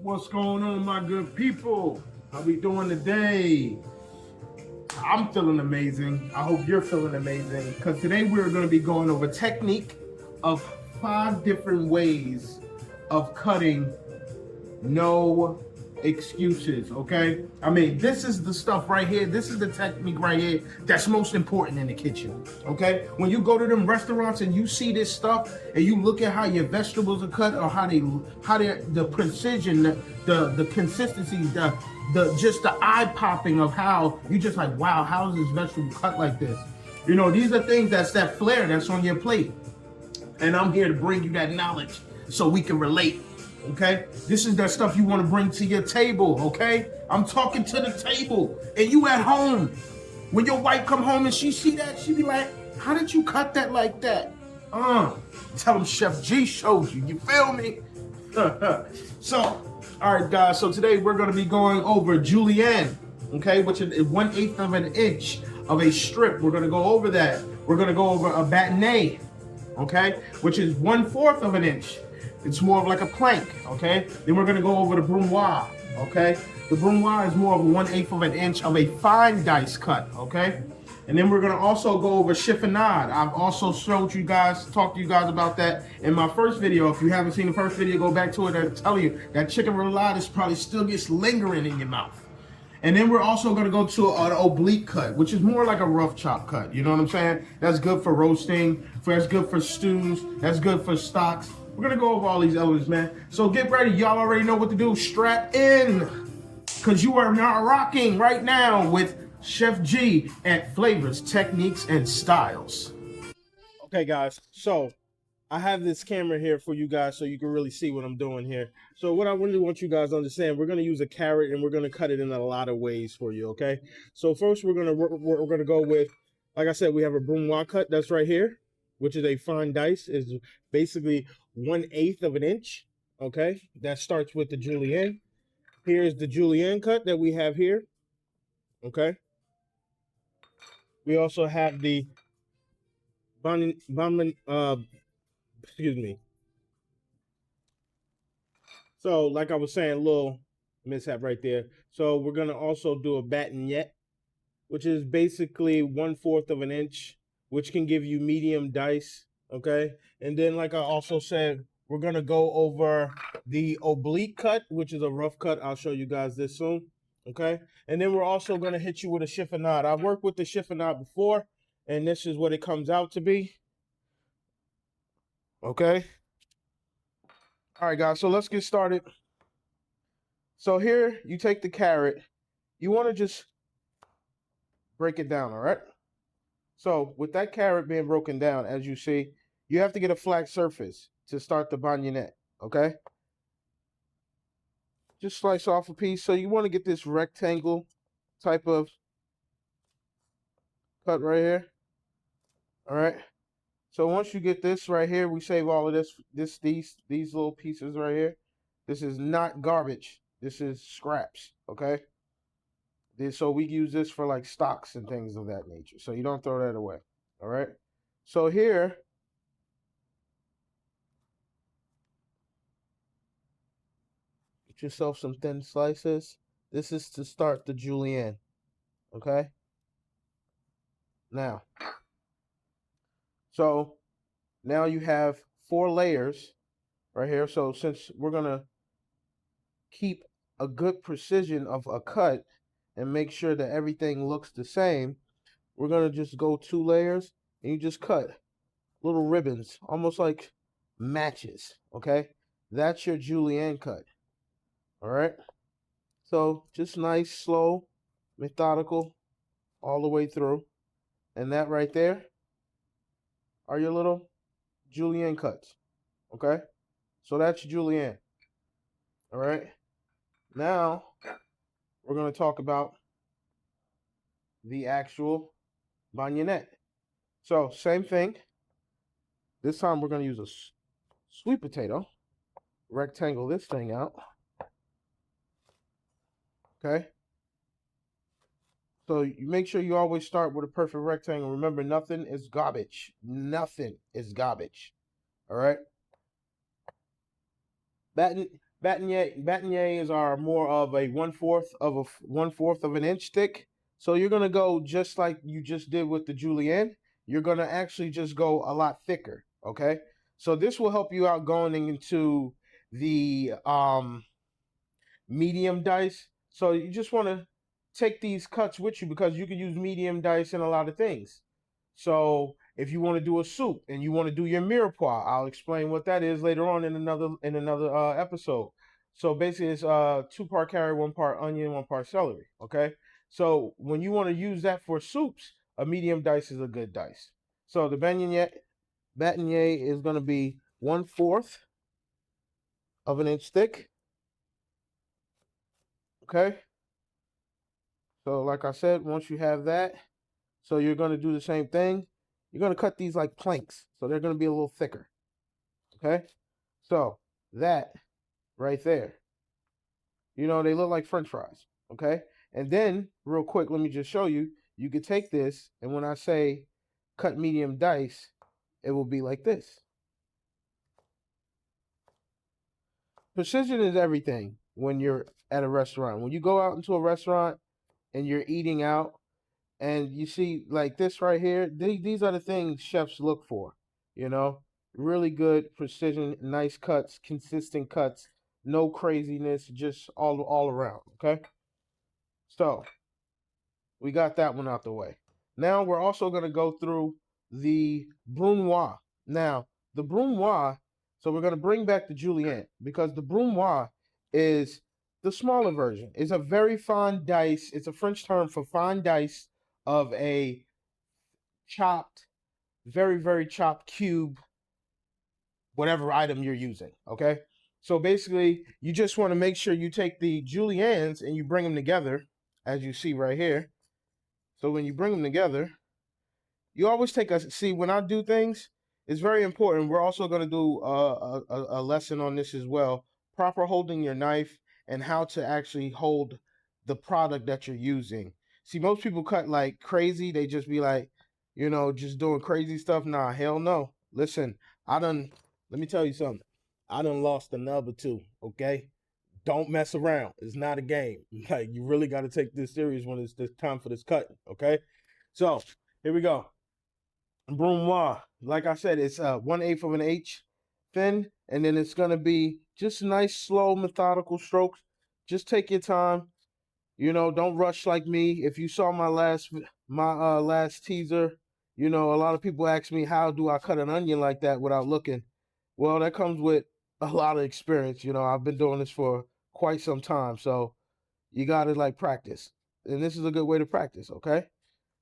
What's going on, my good people? How we doing today? I'm feeling amazing. I hope you're feeling amazing because today we're going to be going over technique of 5 different ways of cutting no excuses, okay? I mean, this is the stuff right here. This is the technique right here that's most important in the kitchen, okay? When you go to them restaurants and you see this stuff and you look at how your vegetables are cut or how the precision, the consistency, the just the eye popping of how you just like, wow, how is this vegetable cut like this? You know, these are things that's that flair that's on your plate. And I'm here to bring you that knowledge so we can relate. Okay, this is the stuff you want to bring to your table. Okay, I'm talking to the table, and you at home. When your wife come home and she see that, she be like, "How did you cut that like that?" Tell them Chef G showed you. You feel me? So, all right, guys. So today we're gonna be going over Julienne. Okay, which is 1/8 of an inch of a strip. We're gonna go over that. We're gonna go over a Bâtonnet. Okay, which is 1/4 of an inch. It's more of like a plank, okay? Then we're gonna go over the Brunoise, okay? The Brunoise is more of 1/8 of an inch of a fine dice cut, okay? And then we're gonna also go over Chiffonade. I've also talked to you guys about that in my first video. If you haven't seen the first video, go back to it. I'm telling you, that chicken roulade is probably still gets lingering in your mouth. And then we're also gonna go to an oblique cut, which is more like a rough chop cut. You know what I'm saying? That's good for roasting, that's good for stews, that's good for stocks. We're gonna go over all these elements, man. So get ready, y'all already know what to do. Strap in, cause you are now rocking right now with Chef G at Flavors, Techniques, and Styles. Okay, guys, so I have this camera here for you guys so you can really see what I'm doing here. So what I really want you guys to understand, we're going to use a carrot and we're going to cut it in a lot of ways for you, okay? So first we're going to go with, like I said, we have a Brunoise cut that's right here, which is a fine dice. Is basically 1/8 of an inch, okay? That starts with the Julienne. Here's the Julienne cut that we have here, okay? We also have the excuse me. So, like I was saying, a little mishap right there. So we're gonna also do a Bâtonnet, which is basically 1/4 of an inch, which can give you medium dice. Okay, and then like I also said, we're gonna go over the oblique cut, which is a rough cut. I'll show you guys this soon. Okay, and then we're also gonna hit you with a chiffonade. I've worked with the chiffonade before, and this is what it comes out to be. Okay. All right, guys, so let's get started. So here, you take the carrot. You want to just break it down, all right? So with that carrot being broken down, as you see, you have to get a flat surface to start the Bâtonnet, okay? Just slice off a piece. So you want to get this rectangle type of cut right here, all right? So once you get this right here, we save all of these little pieces right here. This is not garbage. This is scraps, okay? So we use this for like stocks and things of that nature. So you don't throw that away, all right? So here, get yourself some thin slices. This is to start the Julienne, okay? Now, so now you have 4 layers right here. So since we're gonna keep a good precision of a cut and make sure that everything looks the same, we're gonna just go 2 layers and you just cut little ribbons, almost like matches, okay? That's your Julienne cut, all right? So just nice, slow, methodical all the way through. And that right there are your little Julienne cuts, okay? So that's Julienne, all right? Now, we're gonna talk about the actual Bâtonnet. So same thing. This time we're gonna use a sweet potato, rectangle this thing out, okay? So you make sure you always start with a perfect rectangle. Remember, nothing is garbage. Nothing is garbage. All right? Bâtonnets are more of a one fourth of an inch thick. So you're gonna go just like you just did with the Julienne. You're gonna actually just go a lot thicker. Okay. So this will help you out going into the medium dice. So you just want to take these cuts with you because you can use medium dice in a lot of things. So if you want to do a soup and you want to do your mirepoix, I'll explain what that is later on in another episode. So basically, it's 2 part carrot, 1 part onion, 1 part celery. Okay. So when you want to use that for soups, a medium dice is a good dice. So the Bâtonnet is going to be 1/4 of an inch thick. Okay. So like I said, once you have that, so you're going to do the same thing. You're going to cut these like planks. So they're going to be a little thicker. Okay. So that right there, they look like French fries. Okay. And then real quick, let me just show you. You could take this, and when I say cut medium dice, it will be like this. Precision is everything when you're at a restaurant. When you go out into a restaurant and you're eating out, and you see like this right here, these are the things chefs look for, really good precision, nice cuts, consistent cuts, no craziness, just all around. Okay. So we got that one out the way. Now we're also going to go through the Brunoise. Now the Brunoise, so we're going to bring back the Julienne because the Brunoise is the smaller version. It's a very fine dice. It's a French term for fine dice of a chopped, very, very chopped cube, whatever item you're using. Okay. So basically, you just want to make sure you take the Juliennes and you bring them together, as you see right here. So when you bring them together, you always take see, when I do things, it's very important. We're also going to do a lesson on this as well. Proper holding your knife and how to actually hold the product that you're using. See, most people cut like crazy. They just be like, just doing crazy stuff. Nah, hell no. Listen, let me tell you something. I done lost a nub or two, okay? Don't mess around. It's not a game. Like, you really got to take this serious when it's time for this cutting, okay? So, here we go. Brunoise, like I said, it's 1/8 of an H thin, and then it's gonna be just nice, slow, methodical strokes. Just take your time. Don't rush like me. If you saw my last teaser, a lot of people ask me how do I cut an onion like that without looking. Well, that comes with a lot of experience. I've been doing this for quite some time, so you gotta like practice, and this is a good way to practice. Okay,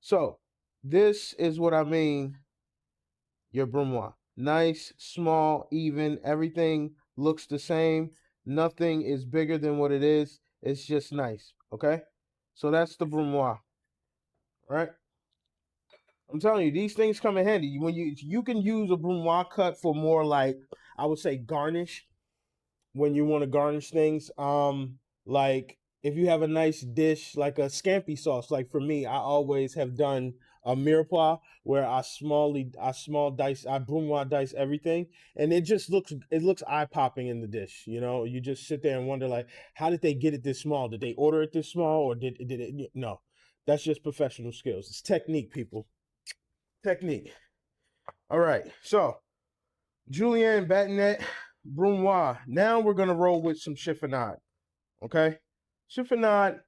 so this is what I mean your brunoise. Nice, small, even. Everything looks the same. Nothing is bigger than what it is. It's just nice. Okay? So that's the brunoise. Right? I'm telling you, these things come in handy. When you can use a brunoise cut for more like, I would say, garnish, when you want to garnish things. Like if you have a nice dish like a scampi sauce, like for me, I always have done a mirepoix where I brunoise dice everything, and it looks eye popping in the dish. You just sit there and wonder like, how did they get it this small? Did they order it this small, or did it? No, that's just professional skills. It's technique, people. Technique. All right, so Julienne, Bâtonnet, Brunoise. Now we're gonna roll with some chiffonade. Okay, chiffonade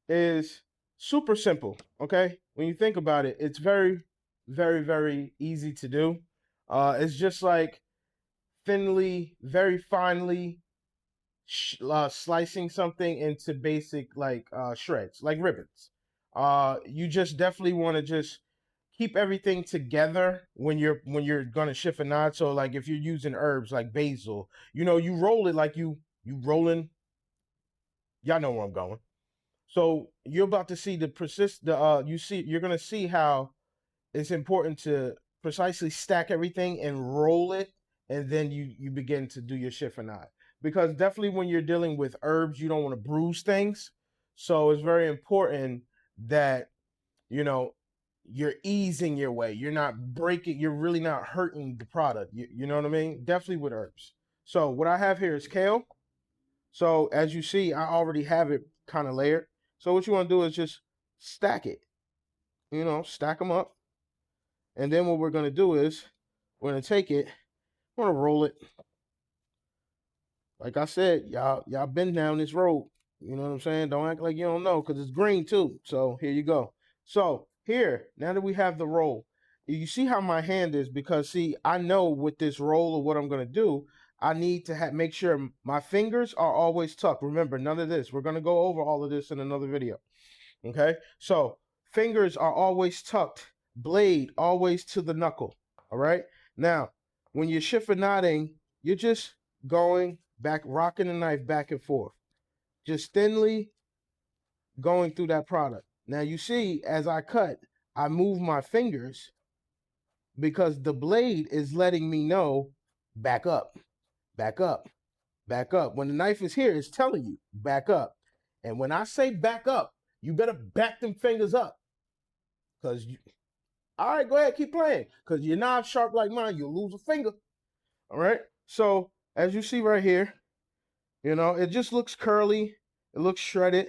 is super simple. Okay, when you think about it, it's very, very, very easy to do. It's just like very finely slicing something into basic like shreds, like ribbons. You just definitely want to just keep everything together when you're gonna chiffonade. So like if you're using herbs like basil, you roll it like you rolling. Y'all know where I'm going. So you're about to see you're gonna see how it's important to precisely stack everything and roll it, and then you begin to do your chiffonade. Because definitely when you're dealing with herbs, you don't want to bruise things. So it's very important that you know you're easing your way. You're not breaking. You're really not hurting the product. You know what I mean? Definitely with herbs. So what I have here is kale. So as you see, I already have it kind of layered. So what you want to do is just stack it, stack them up. And then what we're going to do is we're going to take it, we're going to roll it. Like I said, y'all been down this road. You know what I'm saying? Don't act like you don't know, because it's green too. So here you go. So here, now that we have the roll, you see how my hand is, because see, I know with this roll of what I'm gonna do, I need to make sure my fingers are always tucked. Remember, none of this. We're gonna go over all of this in another video. Okay, so fingers are always tucked, blade always to the knuckle. All right. Now, when you're chiffonading, you're just going back, rocking the knife back and forth, just thinly going through that product. Now you see, as I cut, I move my fingers because the blade is letting me know, back up, back up, back up. When the knife is here, it's telling you, back up. And when I say back up, you better back them fingers up. Because, all right, go ahead, keep playing. Because you're not sharp like mine, you'll lose a finger. All right. So as you see right here, it just looks curly. It looks shredded,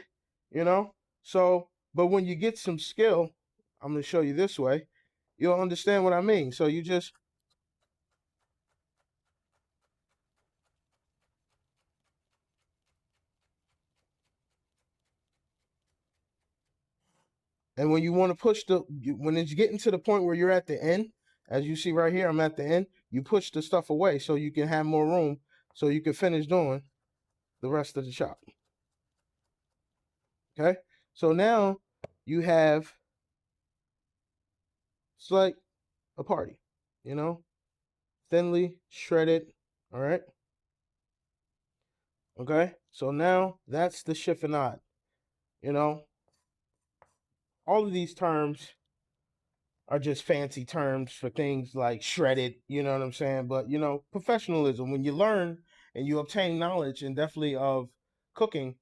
So, but when you get some skill, I'm going to show you this way, you'll understand what I mean. So you just, and when you want to push when it's getting to the point where you're at the end, as you see right here, I'm at the end, you push the stuff away so you can have more room so you can finish doing the rest of the chop. Okay. So now you have, it's like a party, thinly shredded. All right. Okay. So now that's the chiffonade. All of these terms are just fancy terms for things like shredded, you know what I'm saying? But, professionalism, when you learn and you obtain knowledge, and definitely of cooking,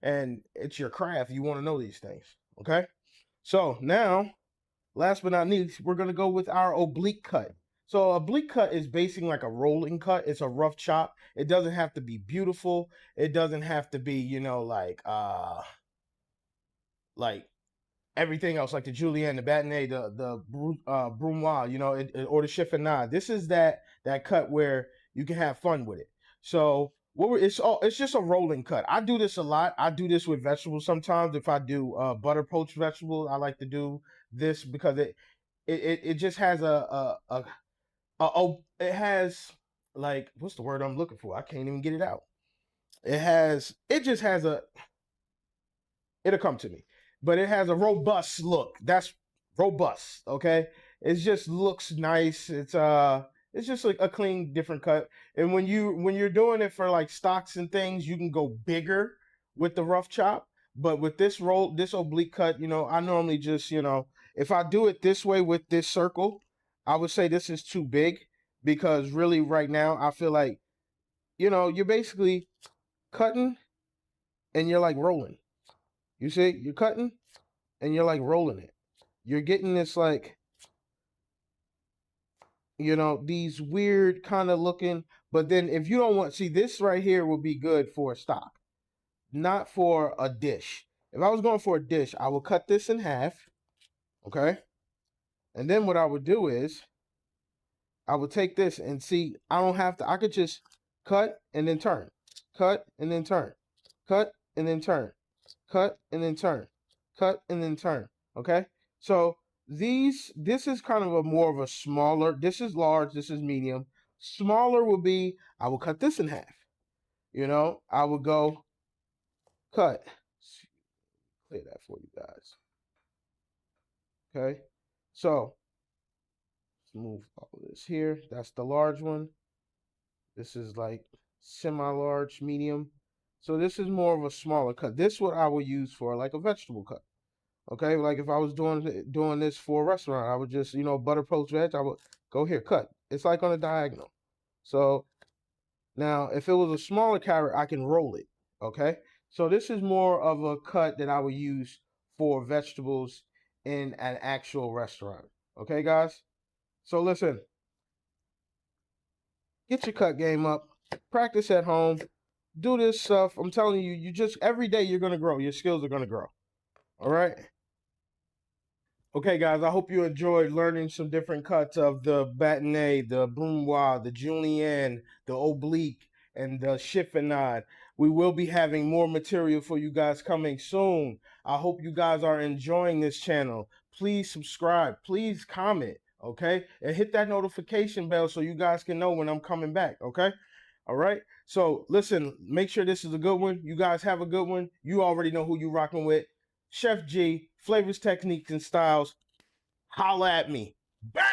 and it's your craft, you want to know these things. Okay. So now, last but not least, we're going to go with our oblique cut. So oblique cut is basically like a rolling cut. It's a rough chop. It doesn't have to be beautiful. It doesn't have to be, like everything else, like the Julienne, the Bâtonnet, the Brunoise, or the Chiffonade. This is that cut where you can have fun with it. So it's just a rolling cut. I do this a lot. I do this with vegetables sometimes. If I do butter poached vegetables, I like to do this because it just has it has, like, what's the word I'm looking for? I can't even get it out. It just has it'll come to me, but it has a robust look. That's robust. Okay. It just looks nice. It's just like a clean, different cut. And when you're doing it for like stocks and things, you can go bigger with the rough chop. But with this oblique cut, I normally just, if I do it this way with this circle, I would say this is too big, because really right now I feel like, you're basically cutting and you're like rolling. You see, you're cutting and you're like rolling it. You're getting this, like, these weird kind of looking, but then if you don't want, see, this right here will be good for a stock, not for a dish. If I was going for a dish, I would cut this in half, okay? And then what I would do is I would take this, and see, I could just cut and then turn, cut and then turn, cut and then turn, cut and then turn, cut and then turn, okay? So this is kind of more of a smaller, this is large, this is medium. Smaller would be, I will cut this in half. I would go cut. Clear that for you guys. Okay. So let's move all of this here. That's the large one. This is like semi-large, medium. So this is more of a smaller cut. This is what I would use for like a vegetable cut. Okay, like if I was doing this for a restaurant, I would just, butter poached veg, I would go here, cut. It's like on a diagonal. So now if it was a smaller carrot, I can roll it. Okay, so this is more of a cut that I would use for vegetables in an actual restaurant. Okay, guys? So listen, get your cut game up, practice at home, do this stuff. I'm telling you, you just every day you're gonna grow. Your skills are gonna grow. All right. Okay, guys, I hope you enjoyed learning some different cuts of the Bâtonnet, the Brunoise, the Julienne, the oblique, and the Chiffonade. We will be having more material for you guys coming soon. I hope you guys are enjoying this channel. Please subscribe. Please comment, okay? And hit that notification bell so you guys can know when I'm coming back, okay? All right. So listen, make sure this is a good one. You guys have a good one. You already know who you rocking with. Chef G, flavors, techniques, and styles. Holla at me. Bang!